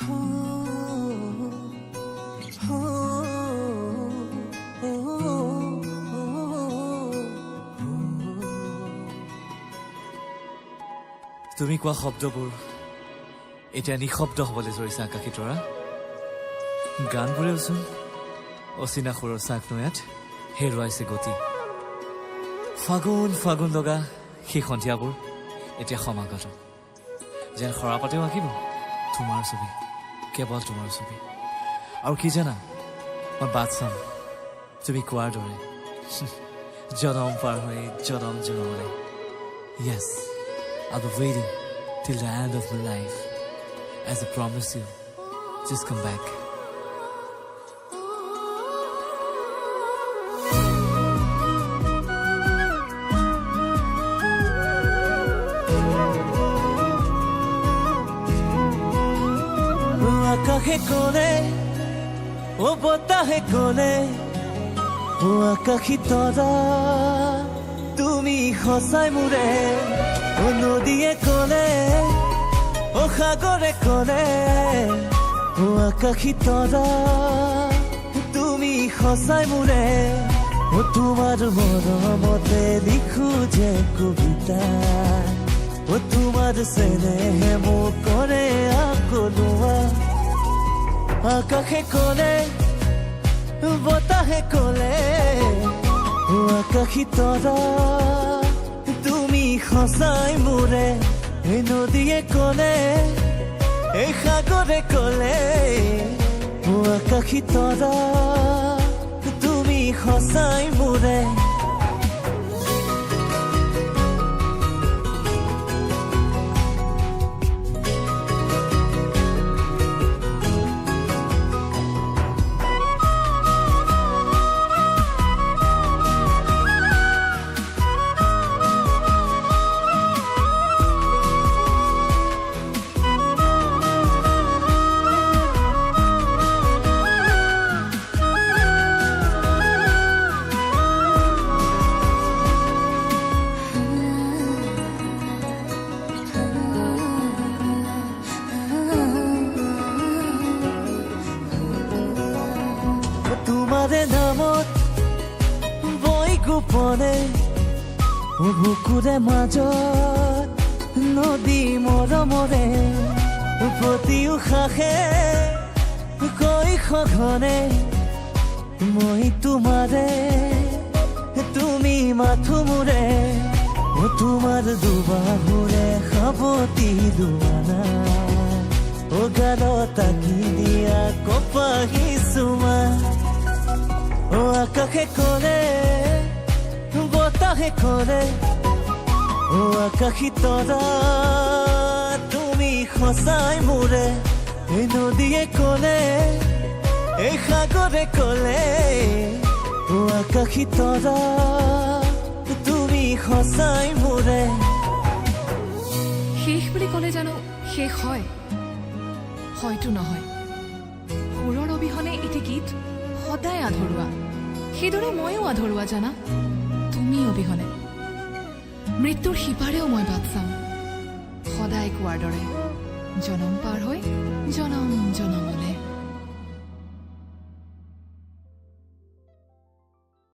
তুমি কোৱা শব্দবোৰ এতিয়া নিশব্দ হ'বলৈ ধৰিছে আকাশী তৰা গানবোৰেওচোন অচিনা সুৰৰ চাক নয়াত হেৰুৱাইছে গতি ফাগুন ফাগুন লগা সেই সন্ধিয়াবোৰ এতিয়া সমাগত যেন সৰাপাতেও আঁকিব তোমাৰ ছবি কেৱল তোমাৰ ছবি আৰু কি জানা মই বাট চাম তুমি কোৱাৰ দৰে জনম পাৰ হৈ জনম জনমলৈ য়েছ I'll be waiting till the end of my life as I promise you just come back আকাশে কোলে ও বতাহে কোলে ও আকাশী তৰা তুমি সঁচাই মোৰে ও নদীয়ে কোলে ও সাগৰে কোলে ও আকাশী তৰা তুমি সঁচাই মোৰে ও তোমাৰ মৰমতে লিখো যে কবিতা ও তোমাৰ চেনেহে মোক কৰে আকলোৱা আকাশে কোলে বতাহে কোলে ও আকাশী তৰা তুমি সঁচাই মোৰে এই নদীয়ে কোলে এই সাগৰে কোলে ও আকাশী তৰা তুমি সঁচাই মোৰে তোমাৰে নামত বৈ গোপনে বুকুৰে মাজত নদী মৰমৰে প্ৰতি উশাহে কৈ সঘনে মই তোমাৰে তুমি মাথো মোৰে তোমাৰ দুবাহুৰে সাৱতি লোৱানা ও গালত আঁকি দিয়া কপাহী চুমা ও আকাশে কোলে বতাহে কোলে ও আকাশী তৰা তুমি সঁচাই মোৰে এই নদীয়ে কোলে এই সাগৰে কোলে ও আকাশী তৰা তুমি সঁচাই মোৰে শেষ বুলি ক'লে জানো শেষ হয় হয়তো নহয় সুৰৰ অবিহনে এটি গীত সদায় আধৰুৱা সেইদৰে ময়ো আধৰুৱা জানা তুমি অবিহনে মৃত্যুৰ সিপাৰেও মই বাট চাম সদায় কোৱাৰ দৰে জনম পাৰ হৈ জনম জনমলে